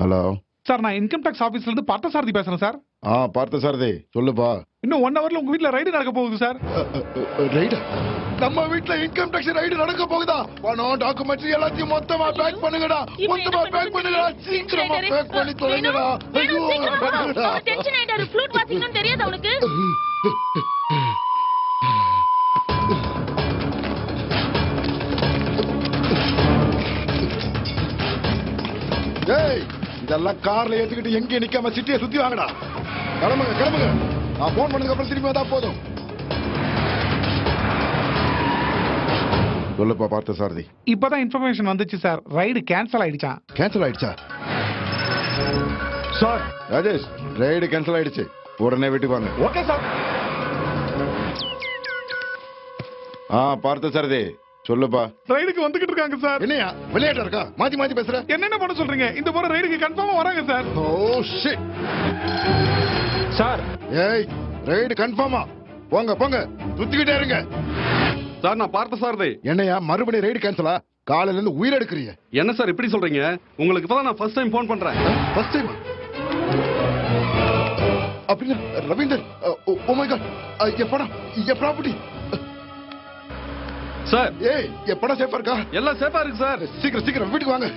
Hello sir நான் income tax ஆபீஸ்ல இருந்து பார்த்தசாரதி பேசுறேன் சார். பார்த்தசாரதி சொல்லுப்பா. இன்னும் 1 ஹவர்ல உங்க வீட்ல ரைடு நடக்க போகுது சார். ரைடு? நம்ம வீட்ல இன்கம் டாக்ஸ் ரைடு நடக்க போகுதா? பணம் டாக்குமெண்ட்ரி எல்லாத்தையும் மொத்தமா பேக் பண்ணுங்கடா. மொத்தமா பேக் பண்ணுங்கடா. சீக்கிரமா பேக் பண்ணி தொலைங்கடா. ஐயோ டென்ஷன் ஆயிட்டாரு. ஃப்ளூட் வாசிக்கணும்னு தெரியாது அவனுக்கு. ஏய் இதெல்லாம் கார்ல ஏத்திக்கிட்டு எங்க நிக்காம சிட்டியை சுத்தி வாங்கடா. கிளம்புங்க கிளம்புங்க. நான் போன் பண்ணதுக்கு அப்புறம் திரும்பி வந்தா போதும். சொல்லுப்பா பார்த்தசாரதி. இப்பதான் இன்ஃபர்மேஷன் வந்துச்சு சார். ரைடு கேன்சல் ஆயிடுச்சான். கேன்சல் ஆயிடுச்சா? சார் ராஜேஷ் ரைடு கேன்சல் ஆயிடுச்சு. உடனே வீட்டுக்கு வாங்க. Okay sir. பார்த்தசாரதி சொல்லுப்பா. ரைடுக்கு வந்துகிட்டு இருக்காங்க சார். என்னையா விளையாட்டா இருக்கா? மாத்தி மாத்தி பேசுற. என்னென்ன பண்ண சொல்றீங்க? இந்த முறை ரைடுக்கு கன்ஃபார்மா வராங்க சார். Oh shit. சார் ஏய் ரைடு கன்ஃபார்மா? போங்க போங்க சுத்திக்கிட்டே இருங்க. சார் நான் பார்த்தசாரதி. என்னையா மறுபடியும் ரைடு கேன்சலா? காலையில இருந்து உயிர் எடுக்கிறீங்க. என்ன சார் இப்படி சொல்றீங்க? உங்களுக்கு இப்பதான் நான் ஃபர்ஸ்ட் டைம் போன் பண்றேன். First time? அப்படின்னா ரவீந்தர் ஓ மை காட் எப்படா என் ப்ராப்பர்ட்டி? சார் ஏய் எப்படா சேஃபா இருக்கா? எல்லாம் சேஃபா இருக்கு சார். சீக்கிரம் சீக்கிரம் வீட்டுக்கு வாங்க.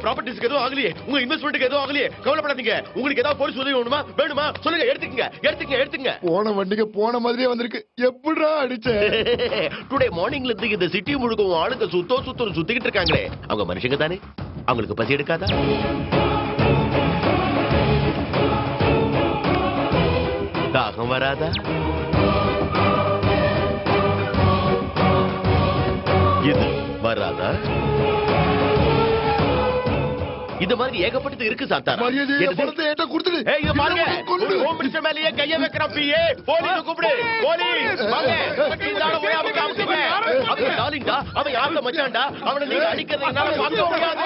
ப்ராப்பர்ட்டிஸ்க்கு எதுவும் ஆகலையே, உங்க இன்வெஸ்ட்மென்ட்க்கு எதுவும் ஆகலையே, கவலைப்படாதீங்க. உங்களுக்கு ஏதாவது போலீஸ் உதவி வேணுமா சொல்லுங்க, எடுத்துங்க. போன வண்டிக்கு போன மாதிரியே வந்திருக்கு. எப்படிடா அடிச்ச? டுடே மார்னிங்ல இருந்து இந்த சிட்டி முழுக்க ஆளுங்க சுத்திக்கிட்டு இருக்காங்களே, அவங்க மனுஷங்க தானே? அவங்களுக்கு பசி எடுக்காதா? தாகம் வராதா? இது வராதா? இது மாதிரி ஏகப்பட்டது இருக்கு சாத்தாரா. கொடுத்துடு. இத பாருங்க, ஹோம் மினிஸ்டர் மேலயே கைய வைக்கிற பிஏ. போலீஸ் கூப்பிடு. போலீஸ் வாங்க. இந்தால போய் அவங்க அமுக்குங்க. அவன் டார்லிங்டா, அவன் யாரோட மச்சான்டா. அவனை நீங்க அடிக்கிறது என்னால பார்க்க முடியாது.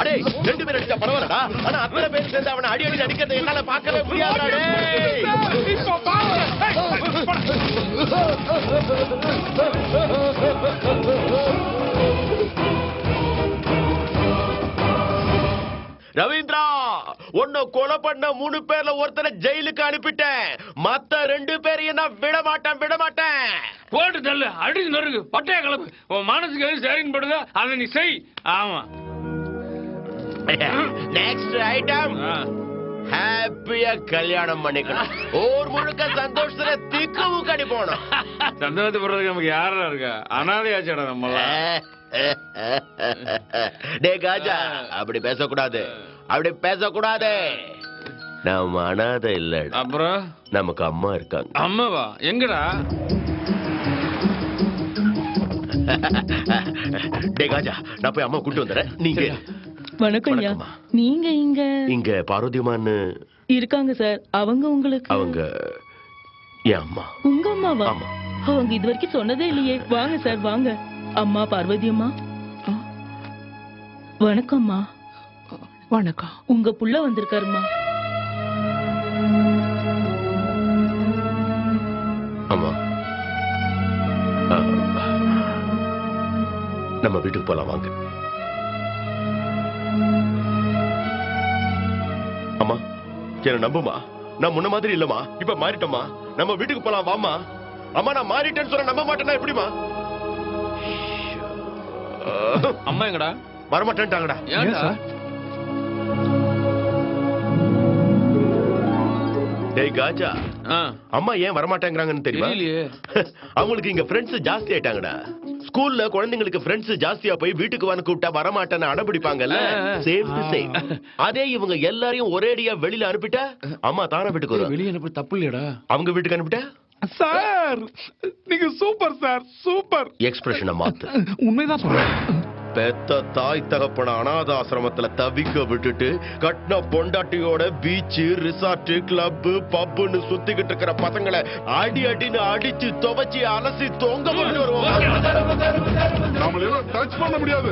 அடே 2 பேர் அடிச்சா பரவாயில்லடா. ஆனா அத்தனை பேர் சேர்ந்து அவனை அடி அடிக்கிறது என்னால பார்க்கவே முடியாதுடா. ரவீந்திரா, உன்னை கொலை பண்ண 3 பேர்ல ஒருத்தரை ஜெயிலுக்கு அனுப்பிட்டேன். மத்த 2 பேரையும் நான் விட மாட்டேன். போட்டு தள்ளு, அடி நொறுக்கு, பட்டைய கலப்பு. உன் மனசுக்கு எது சரின்னு படுதோ அதை நீ செய். ஆமா. நெக்ஸ்ட் ஐட்டம், ஹாப்பியா கல்யாணம் பண்ணிக்கணும். ஊர் முழுக்க சந்தோஷத்துல திக்கு கடி போனோம். சந்தோஷத்தை போடுறதுக்கு நமக்கு யாரா இருக்கா? அனாதையாச்சடா நம்மள. டே காஜா, அப்படி பேசக்கூடாது. நம்ம அனாதை இல்ல. அப்புறம் நமக்கு அம்மா இருக்காங்க. அம்மாவா? எங்கடா? டே காஜா, நான் போய் அம்மா கூட்டு வந்துடுறேன். நீங்க வணக்கம் ஐயா. நீங்க இங்க பார்வதிமான்னு இருக்காங்க சார். அவங்க உங்களுக்கு? அவங்க என் அம்மா. உங்க அம்மாவா? ஆமா. அவங்க இது வரைக்கும் சொன்னதே இல்லையே. வாங்க சார் வாங்க. அம்மா பார்வதி அம்மா. வணக்கம்மா. வணக்கம். உங்க புள்ள வந்திருக்காருமா. ஆமா. நம்ம வீட்டுக்கு போலாம் வாங்க. அம்மா என்ன நம்புமா, நான் முன்ன மாதிரி இல்லம்மா. இப்ப மாறிட்டோமா. நம்ம வீட்டுக்கு போலாம் வாமா. அம்மா நான் மாறிட்டேன்னு சொல்ல நம்ப மாட்டேன்னா எப்படிமா? அம்மா எங்கடா? வரமாட்டேன்ட்டாங்கடா. ஏன்டா? டேய் காஜா, அம்மா ஏன் வரமாட்டேங்கிறாங்கன்னு தெரியுமா? அவங்களுக்கு இங்க ஃப்ரெண்ட்ஸ் ஜாஸ்தி ஆயிட்டாங்கடா. ஸ்கூல்ல குழந்தைங்களுக்கு ஃப்ரெண்ட்ஸ் ஜாஸ்தியா போய் வீட்டுக்கு வந்து கூப்பிட்டா வரமாட்டேன்னு அடம்பிடிப்பாங்கல்ல. Same to same. அதே இவங்க எல்லாரையும் ஒரேடியா வெளியில அனுப்பிட்டா அம்மா தானா வீட்டுக்கு வருவா. வெளிய அனுப்ப தப்பு இல்லையடா. அவங்க வீட்டுக்கு அனுப்பிட்டா சார் நீங்க சூப்பர் சார், சூப்பர். எக்ஸ்பிரஷனை மாத்து. உண்மைதான் சொல்றேன். பெத்த தாய் தகப்பன அனாத ஆசிரமத்துல தவிக்க விட்டுட்டு கட்டின பொண்டாட்டியோட பீச் ரிசார்ட் கிளப் பப்னு சுத்திக்கிட்டு இருக்கிற பசங்களை அடி அடின்னு அடிச்சு துவச்சி அலசி தொங்க கொண்டு வருவோம். நம்மள டச் பண்ண முடியாது.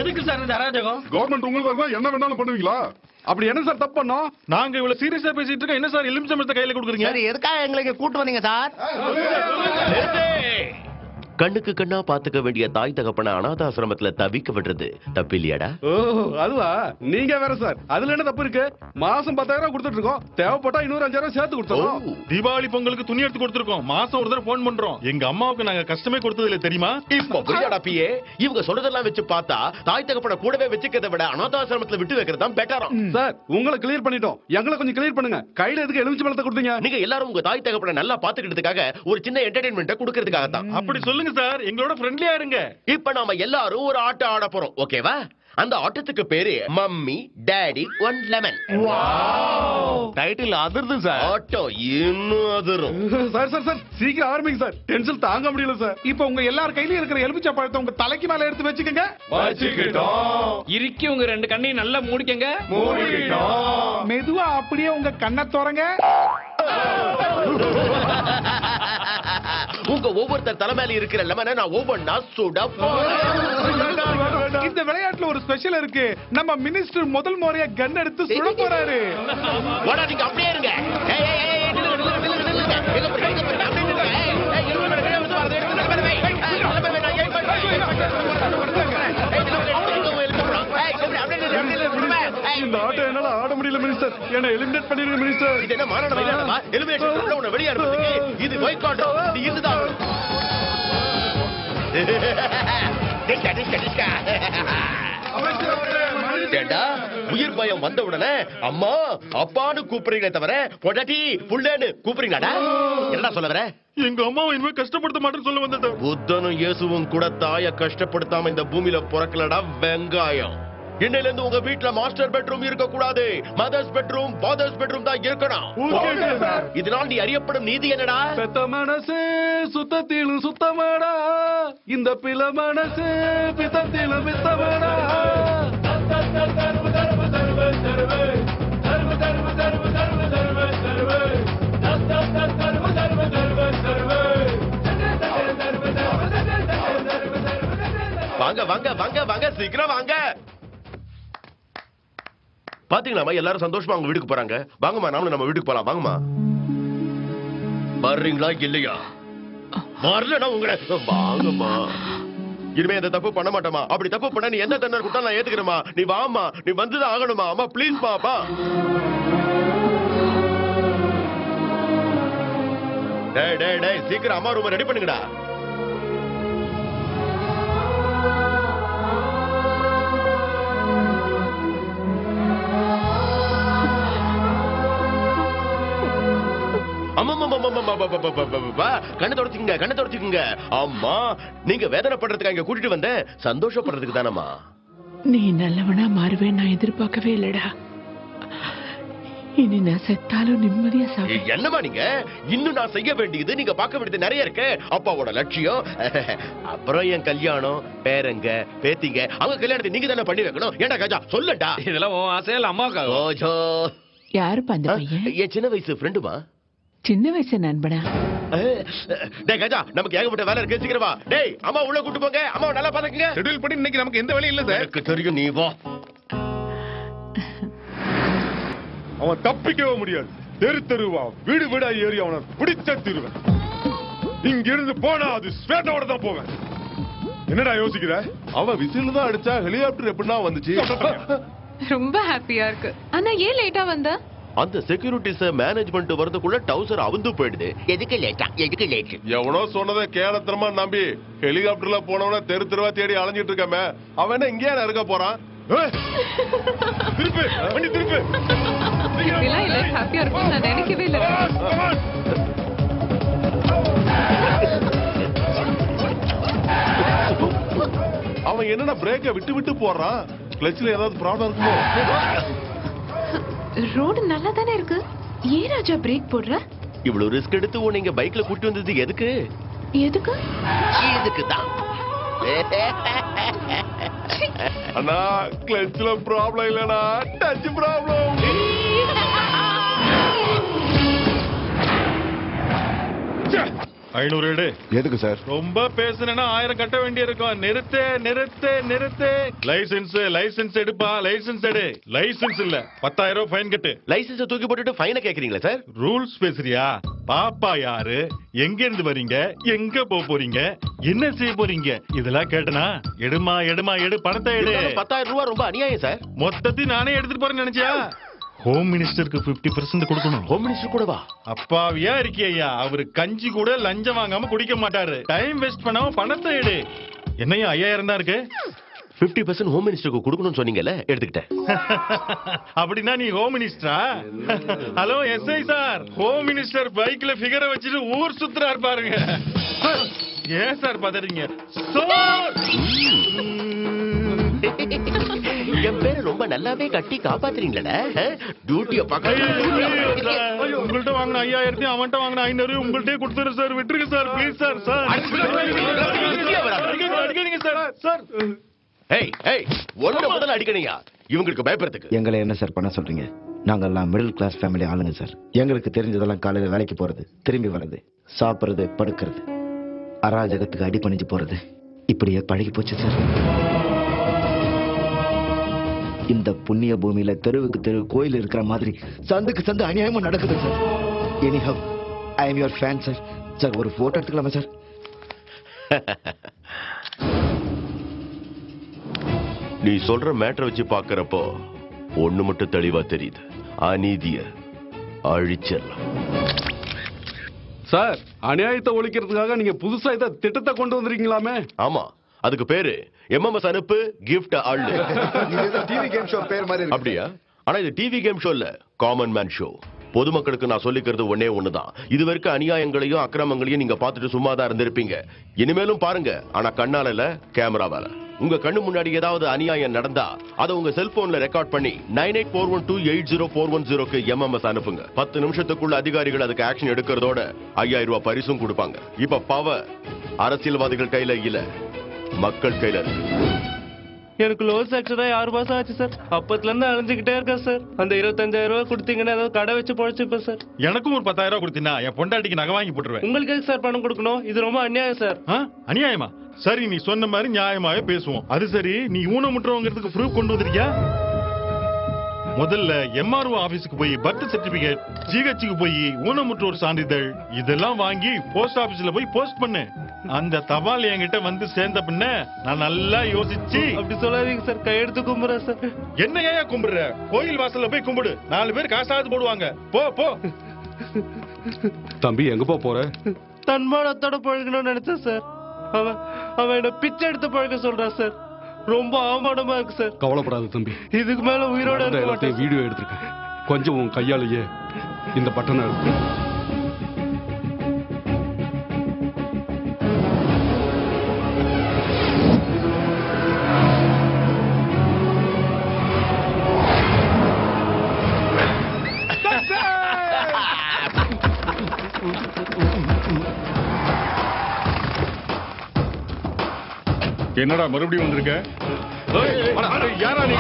எதுக்கு சார் இந்த அராஜகம்? கவர்மெண்ட் உங்களுக்கு என்ன வேணாலும் பண்ணுவீங்களா? அப்படி என்ன சார் தப்பு பண்ணோம்? நாங்க இவ்வளவு சீரியஸா பேசிட்டு இருக்கோம், என்ன சார் எலுமிச்சம்பழத்தை கையில கொடுக்குறீங்க? சரி, எதுக்காக எங்களுக்கு கூட்டு வந்தீங்க சார்? கண்ணுக்கு கண்ணா பாத்துக்க வேண்டிய தாய் தகப்பன அனாதாசிரமத்துல தவிக்க விடுறது தப்பு இல்லையாடா? ஓ அதுவா? நீங்க வேற சார். அதுல என்ன தப்பு இருக்கு? மாசம் 10,000 கொடுத்துட்டு இருக்கோம். தேவைப்பட்டா இன்னொரு 5,000 சேர்த்து கொடுத்துறோம். தீபாவளி பொங்கலுக்கு துணி எடுத்து கொடுத்துருக்கோம். மாசம் ஒரு தடவை போன் பண்றோம். எங்க அம்மாவுக்கு நாங்க கஷ்டமே கொடுத்தது இல்ல தெரியுமா? இப்ப புரியாடா பியே? இவங்க சொல்றதெல்லாம் வச்சு பார்த்தா தாய் தகப்பன கூடவே வச்சுக்கிறத விட அனாதாசிரமத்துல விட்டு வைக்கிறது தான் பெட்டராம். சார் உங்களை கிளியர் பண்ணிட்டோம். எங்களை கொஞ்சம் கிளியர் பண்ணுங்க. கையில எதுக்கு எலுமிச்சை பழத்தை கொடுத்தீங்க? நீங்க எல்லாரும் உங்க தாய் தகப்பன நல்லா பாத்துக்கிட்டதுக்காக ஒரு சின்ன என்டர்டைன்மெண்ட் கொடுக்கறதுக்காக தான். அப்படி சொல்லுங்க சார், எங்களோட ஃப்ரெண்ட்லியா இருங்க. இப்ப நாம எல்லாரும் ஒரு ஆட்டம் ஆட போறோம், ஓகேவா? அந்த ஆட்டத்துக்கு பேரு mummy daddy one lemon. Title அதிர்து சார். ஆட்டம் இன்னும் அதிரும். சார் சார் சார் சீக்கிரம் ஆரம்பிங்க சார். டென்ஷன் தாங்க முடியல சார். இப்ப உங்க எல்லார் கையிலயும் இருக்கிற எலுமிச்சை பழத்தை உங்க தலைக்கு மேல எடுத்து வச்சுக்கோங்க. இறுக்கி உங்க 2 கண்ணையும் நல்லா மூடிக்கங்க. மெதுவா அப்படியே உங்க கண்ணை திறங்க. உங்க ஒவ்வொருத்தர் தலைமையில இருக்கிற லெமனை நான் ஒவ்வொன்னா சுட போறேன். இந்த விளையாட்டுல ஒரு ஸ்பெஷல் இருக்கு. நம்ம மினிஸ்டர் முதல் முறையா கன் எடுத்து சுட போறாரு. வாடா நீங்க அப்படியே இருங்க. ஏய் ஏய் ஏய் நில்லுங்க நில்லுங்க நில்லுங்க நில்லுங்க. எங்க போறீங்க அப்படியே நில்லுங்க. ஏய் இருங்க மேடம் வந்து வரது எடுத்து மேடம் வை. மேடம் வை நான் ஏய் இந்த ஆட்டம் என்னால ஆட முடியல மினிஸ்டர். என்ன எலிமினேட் பண்ணிருங்க மினிஸ்டர். இது என்ன மாநாடு விளையாட்டுமா? எலிமினேஷன் உள்ள உன்னை வெளிய அனுப்புறதுக்கு இது பாய்காட். இது இதுதான். ஏண்டா உயிர் பயம் வந்த உடனே அம்மா அப்பான்னு கூப்பிடுறீங்களே தவிர பொண்டாட்டி புள்ளேன்னு கூப்பிடுறீங்களாடா? என்னடா சொல்ல வர? எங்க அம்மாவை இனிமே கஷ்டப்படுத்த மாட்டேன்னு சொல்ல வந்தது. புத்தனும் இயேசுவும் கூட தாய கஷ்டப்படுத்தாம இந்த பூமியில பிறக்கலடா வெங்காயம். இன்னையில இருந்து உங்க வீட்ல மாஸ்டர் பெட்ரூம் இருக்க கூடாது. மதர்ஸ் பெட்ரூம், ஃபாதர்ஸ் பெட்ரூம் தான் இருக்கணும். இதனால் நீ அறியப்படும் நீதி என்னடா? பெத்த மனசு சுத்தத்தில சுத்தமாடா. இந்த பில மனசு பித்தத்தில பித்தமாடா. வாங்க வாங்க வாங்க வாங்க சீக்கிரம் வாங்க. பாத்தீங்களா எல்லாரும் சந்தோஷமா அவங்க வீட்டுக்கு போறாங்க. வாங்கம்மா நாமளும் நம்ம வீட்டுக்கு போலாம். வாங்கம்மா. வர்றீங்களா இல்லையா? வரலனா உங்களை வாங்கம்மா. இனிமே இந்த தப்பு பண்ண மாட்டோமா? அப்படி தப்பு பண்ண நீ எந்த தண்டனை கொடுத்தா நான் ஏத்துக்கிறேமா. நீ வாமா, நீ வந்துதான் ஆகணுமா. அம்மா ப்ளீஸ் பாப்பா. டேய் டேய் டேய் சீக்கிரம் அம்மா ரூம் ரெடி பண்ணுங்கடா. கண்ணை தொடச்சுக்குங்க, கண்ணை தொடச்சுக்குங்க. அம்மா நீங்க வேதனைப்படுறதுக்கு இங்க கூட்டிட்டு வந்த சந்தோஷப்படுறதுக்கு தானம்மா. நீ நல்லவனா மாறுவேன் நான் எதிர்பார்க்கவே இல்லடா. இனி நான் செத்தாலும் நிம்மதியா சாப்பிடு. என்னமா நீங்க இன்னும் நான் செய்ய வேண்டியது நீங்க பார்க்க வேண்டியது நிறைய இருக்கு. அப்பாவோட லட்சியம், அப்புறம் என் கல்யாணம், பேரங்க பேத்திங்க அவங்க கல்யாணத்தை நீங்க தானே பண்ணி வைக்கணும். ஏண்டா கஜா சொல்லட்டா? இதெல்லாம் உன் ஆசையில அம்மாக்கா? ஓஜோ யாருப்பா அந்த பையன்? என் சின்ன வயசு ஃப்ரெண்டுமா. சின்ன வயசு நண்பனா? டேய் கஜா நமக்கு ஏகப்பட்ட வேலை இருக்கு, சீக்கிரம் வா. டேய் அம்மா உள்ள கூட்டு போங்க, அம்மா நல்லா பாத்துக்கங்க. ஷெட்யூல் படி இன்னைக்கு நமக்கு எந்த வேலையும் இல்ல சார். எனக்கு தெரியும், நீ வா. அவன் தப்பிக்கவே முடியாது. தெரு தெருவா வீடு வீடா ஏறி அவனை பிடிச்ச திருவேன். இங்க இருந்து போனா அது ஸ்வேட்டோட தான் போவேன். என்னடா யோசிக்கிற? அவன் விசில் தான் அடிச்சா ஹெலிகாப்டர் எப்படின்னா வந்துச்சு. ரொம்ப ஹாப்பியா இருக்கு. ஆனா ஏன் லேட்டா வந்த? அந்த செக்யூரிட்டிஸ் மேனேஜ்மெண்ட் வரதுக்குள்ள டவுசர் அவுந்து போயிடுது. எதுக்கு லேட்டா? எதுக்கு லேட்? எவனோ சொன்னதை கேளத்தனமா நம்பி ஹெலிகாப்டர்ல போனவன தெரு தெருவா தேடி அலைஞ்சிட்டு இருக்காம அவன் என்ன இங்கேயா இருக்க போறான்? திருப்பு வண்டி திருப்பு. இதெல்லாம் எல்லாரும் ஹாப்பியா இருக்கும் நான் நினைக்கவே இல்லை. அவன் என்னன்னா பிரேக்க விட்டு விட்டு போறான். கிளட்ச்ல ஏதாவது ப்ராப்ளம் இருக்குமோ? ரோடு நல்லா தானே இருக்கு. ஏன் ராஜா பிரேக் போடுற? இவ்வளவு ரிஸ்க் எடுத்து உன்னை இங்க பைக்ல கூட்டி வந்தது எதுக்கு? எதுக்கு? இதுக்கு தான். அண்ணா கிளச்ல ப்ராப்ளம் இல்லனா டச் ப்ராப்ளம். ஐநூறு எடு. எதுக்கு சார்? ரொம்ப பேசுனா 1000 கட்ட வேண்டி இருக்கும். நிறுத்து நிறுத்து நிறுத்து. லைசென்ஸ் எடுப்பா. லைசென்ஸ் எடு. லைசென்ஸ் இல்ல 10,000 ரூபாய் ஃபைன் கட்டு. லைசென்ஸ் தூக்கி போட்டுட்டு ஃபைனை கேக்குறீங்களா சார்? ரூல்ஸ் பேசுறியா? பாப்பா யாரு, எங்க இருந்து வரீங்க, எங்க போறீங்க, என்ன செய்ய போறீங்க, இதெல்லாம் கேட்டனா எடுமா எடுமா எடு, பணத்தை எடு. 10,000 ரூபாய் ரொம்ப அநியாயம் சார். மொத்தத்தையும் நானே எடுத்துட்டு போறேன்னு நினைச்சியா? ஹோம் மினிஸ்டருக்கு 50% கொடுக்கணும். ஹோம் மினிஸ்டர் கூடவா? அப்பாவியா இருக்கியா? அவரு கஞ்சி கூட லஞ்சம் வாங்காம குடிக்க மாட்டாரு. டைம் வேஸ்ட் பண்ணாம பணத்தை எடு. என்னையா 5000 தான் இருக்கு. 50% ஹோம் மினிஸ்டருக்கு கொடுக்கணும்னு சொன்னீங்கல்ல, எடுத்துக்கிட்டேன். அப்படின்னா நீ ஹோம் மினிஸ்டரா? Hello SI sir, home minister பைக்ல ஃபிகரை வச்சுட்டு ஊர் சுத்துறாரு பாருங்க. ஏன் சார் பதறீங்க? என் பேரை ரொம்ப நல்லாவே கட்டி காப்பாத்துறீங்களா? டியூட்டிய உங்கள்ட்ட வாங்கின 5000 அவன்கிட்ட வாங்கின 500 உங்கள்ட்டே கொடுத்துரு சார். விட்டுருங்க சார், ப்ளீஸ் சார். சார் அடிக்காதீங்க சார். சார் முதல்ல அடிக்கணையா இவங்களுக்கு பயப்படுறதுக்கு? எங்களை என்ன சார் பண்ண சொல்றீங்க? நாங்கெல்லாம் மிடில் கிளாஸ் ஃபேமிலி ஆளுங்க சார். எங்களுக்கு தெரிஞ்சதெல்லாம் காலையில வேலைக்கு போறது, திரும்பி வர்றது, சாப்பிடுறது, படுக்கிறது, அராஜகத்துக்கு அடி பண்ணிச்சு போறது, இப்படியே பழகி போச்சு சார். இந்த புண்ணிய பூமியில தெருவுக்கு தெரு கோயில் இருக்கிற மாதிரி சந்துக்கு சந்து அநியாயமா நடக்குது sir. Anyhow I am your fan sir. Sir ஒரு போட்டோ எடுத்துக்கலாமா சார்? நீ சொல்ற மேட்டரை வச்சு பாக்குறப்போ ஒண்ணு மட்டும் தெளிவா தெரியுது. அநீதிய அழிச்சிடலாம் சார். அநியாயத்தை ஒழிக்கிறதுக்காக நீங்க புதுசா இத திட்டத்தை கொண்டு வந்திருக்கீங்களாமே? ஆமா, அதுக்கு பேரு எம்எம்எஸ் அனுப்பு கிஃப்ட் அள்ளு. டிவி கேம் ஷோ பேர் மாதிரி. அப்படியா? ஆனா இது டிவி கேம் ஷோ இல்ல, காமன் மேன் ஷோ. பொதுமக்களுக்கு நான் சொல்லிக்கிறது ஒன்னே ஒண்ணுதான். இதுவரைக்கும் அநியாயங்களையும் அக்கிரமங்களையும் நீங்க பார்த்துட்டு சும்மா தான் இருந்திருப்பீங்க. இனிமேலும் பாருங்க, ஆனா கண்ணால இல்ல, கேமராவால. உங்க கண்ணு முன்னாடி ஏதாவது அநியாயம் நடந்தா அதை உங்க செல்போன்ல ரெக்கார்ட் பண்ணி 9841280410க்கு எம்எம்எஸ் அனுப்புங்க. 10 நிமிஷத்துக்குள்ள அதிகாரிகள் அதுக்கு ஆக்ஷன் எடுக்கிறதோட 5000 ரூபாய் பரிசும் கொடுப்பாங்க. இப்ப பவர் அரசியல்வாதிகள் கையில இல்ல, மக்கள் கையில இருக்கு. எனக்கு லோன் ஆக்சுவலா 6 மாசம் ஆச்சு சார். அப்பத்துல இருந்து அழிஞ்சுக்கிட்டே இருக்கேன் சார். அந்த 25,000 ரூபாய் கொடுத்தீங்கன்னா ஏதாவது கடை வச்சு பொழைச்சுப்பேன் சார். எனக்கும் ஒரு 10,000 ரூபாய் கொடுத்தீங்கன்னா என் பொண்டாட்டிக்கு நகை வாங்கி போட்டுருவேன். உங்களுக்கு எதுக்கு சார் பணம் கொடுக்கணும்? இது ரொம்ப அநியாயம் சார். அநியாயமா? சரி, நீ சொன்ன மாதிரி நியாயமாவே பேசுவோம். அது சரி, நீ ஊனமுற்றவங்கிறதுக்கு ப்ரூஃப் கொண்டு வந்திருக்கியா? முதல்ல எம்ஆர்ஓ ஆபீஸ்க்கு போய் பர்த் சர்டிபிகேட், ஜிஹெச்சுக்கு போய் ஊனமுற்றோர் சான்றிதழ் இதெல்லாம் வாங்கி போஸ்ட் ஆபீஸ்ல போய் போஸ்ட் பண்ணு. அந்த தபால் என்கிட்ட வந்து சேர்ந்த பின்ன நான் நல்லா யோசிச்சு. அப்படி சொல்லாதீங்க சார், கையெடுத்து கும்பிடுறேன் சார். என்ன ஏன் கும்பிடுற? கோயில் வாசல்ல போய் கும்பிடு, 4 பேர் காசாவது போடுவாங்க. போ போ. தம்பி எங்க போற? தன்மானத்தோட பழகணும்னு நினைச்சேன் சார். அவன் என்ன பிச்சை எடுத்து பழக சொல்றான் சார். ரொம்ப அவமானமா இருக்கு சார். கவலைப்படாத தம்பி, இதுக்கு மேல உயிரோட எல்லாத்தையும் வீடியோ எடுத்திருக்கேன். கொஞ்சம் உன் கையாலேயே இந்த பட்டனை இருக்கு. என்னடா மறுபடியும் வந்திருக்க? யாரா நீ?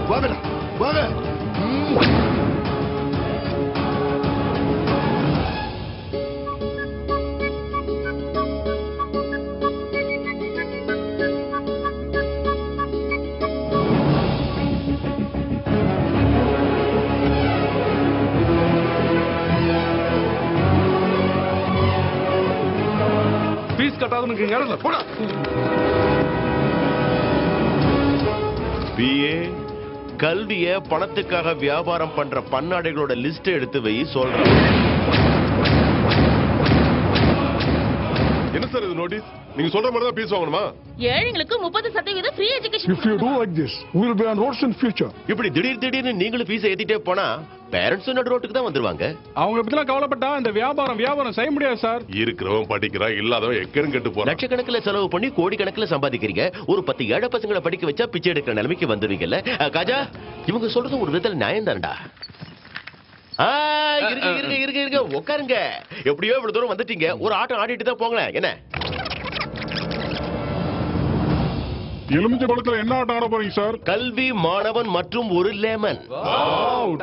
வாங்கடா வாங்க. ஃபீஸ் கட்டாதவனுக்கு போடா. கல்விய பணத்துக்காக வியாபாரம் பண்ற பன்னாடைகளோட லிஸ்ட் எடுத்து வை சொல்றேன். என்ன சார் இது நோட்டீஸ்? நீங்க சொல்ற மாதிரி தான் பீஸ் வாங்கணுமா? ஏழைங்களுக்கு 30% free education. If you do like this, we will be on roads in future. இப்படி திடீர்னு நீங்களும் ஃபீஸ் ஏத்திட்டே போனா பேரண்ட்ஸ் நடு ரோட்டுக்கு தான் வந்துருவாங்க. அவங்க பத்திலாம் கவலைப்பட்டா இந்த வியாபாரம் செய்ய முடியாது சார். இருக்கிறவன் படிக்கிறா, இல்லாதவன் எக்கரும் கெட்டு போறான். லட்சக்கணக்கில் செலவு பண்ணி கோடிக்கணக்கில் சம்பாதிக்கிறீங்க. ஒரு 10 ஏழை பசங்களை படிக்க வச்சா பிச்சை எடுக்கிற நிலைமைக்கு வந்துருவீங்கல்ல. காஜா, இவங்க சொல்றது ஒரு விதத்துல நியாயம் தான்டா. இருங்க உட்காருங்க. எப்படியோ இவ்வளவு தூரம் வந்துட்டீங்க, ஒரு ஆட்டம் ஆடிட்டு தான் போங்களேன். என்ன எலுமிச்சை பழத்துல என்ன ஆட்டம் ஆட போறீங்க சார்? கல்வி, மாணவன் மற்றும் ஒரு லெமன்.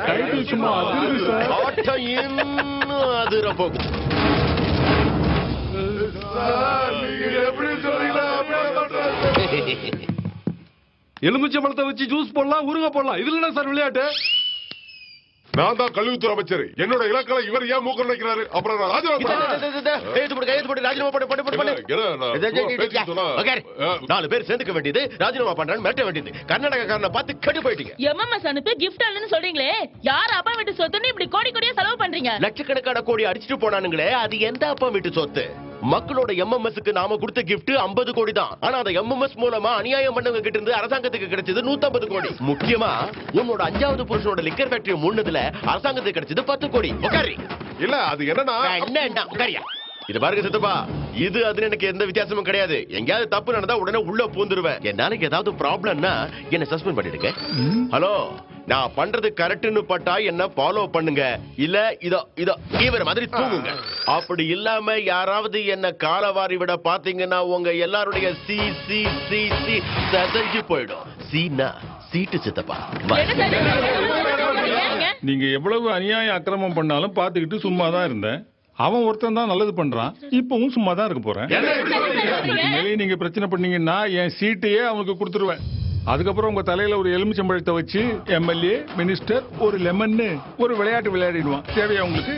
டைட்டில் சும்மா அதிருது சார். ஆட்டம் இன்னும் அதிர போகும். எலுமிச்சை பழத்தை வச்சு ஜூஸ் போடலாம், உருக போடலாம். இதுல என்ன சார் விளையாட்டு? நான் தான் கல்வித்துறை அமைச்சர். என்னோட இலக்கண இவர் ஏன் மூக்க நினைக்கிறாரு? அப்புறம் நான் ராஜினாமா நாலு பேர் சேர்ந்துக்க வேண்டியது, ராஜினாமா பண்றான்னு மிரட்ட வேண்டியது. கர்நாடகக்காரனை பார்த்து கெட்டு போயிட்டீங்க. எம்எம்எஸ் அனுப்பி கிஃப்ட் அல்லன்னு சொல்றீங்களே, யார் அப்பா வீட்டு சொத்துன்னு இப்படி கோடி கோடியா செலவு பண்றீங்க? லட்சக்கணக்கான கோடி அடிச்சிட்டு போனானுங்களே, அது எந்த அப்பா வீட்டு சொத்து? மக்களோட எம்எம்எஸ்க்கு நாம கொடுத்த கிஃப்ட் 50 கோடி தான். ஆனா அந்த எம்எம்எஸ் மூலமா அநியாயம் பண்ணவங்க கிட்ட இருந்து அரசாங்கத்துக்கு கிடைச்சது 150 கோடி. முக்கியமா உன்னோட 5வது புருஷனோட லிக்கர் ஃபேக்டரி மூணுதுல அரசாங்கத்துக்கு கிடைச்சது 10 கோடி. உட்காரி. இல்ல அது என்னன்னா என்ன உட்காரியா? இது பாருங்க சித்தப்பா, இது அது எனக்கு எந்த வித்தியாசமும் கிடையாது. எங்கயாவது தப்பு நடந்தா உடனே உள்ள பூந்துருவேன். என்னால ஏதாவது ப்ராப்ளம்னா என்ன சஸ்பெண்ட் பண்ணிடுங்க. ஹலோ, நான் பண்றது கரெக்ட்னு பட்டா என்ன ஃபாலோ பண்ணுங்க, இல்ல இதோ இவர மாதிரி தூங்குங்க. அப்படி இல்லாம யாராவது என்ன காலவாரி விட பாத்தீங்கன்னா உங்க எல்லாருடைய சி சி சி சி சதஞ்சு போயிடும். சீனா சீட்டு சித்தப்பா. நீங்க எவ்வளவு அநியாய அக்கிரமம் பண்ணாலும் பாத்துக்கிட்டு சும்மா தான் இருந்தேன். அவன் ஒருத்தன் தான் நல்லது பண்றான். இப்பவும் சும்மா தான் இருக்க போறேன். மேலே நீங்க பிரச்சனை பண்ணீங்கன்னா என் சீட்டையே அவனுக்கு கொடுத்துருவேன். அதுக்கப்புறம் உங்க தலையில ஒரு எலுமிச்சம்பழத்தை வச்சு எம்எல்ஏ, மினிஸ்டர், ஒரு லெமன் ஒரு விளையாட்டு விளையாடிடுவான். தேவையா உங்களுக்கு?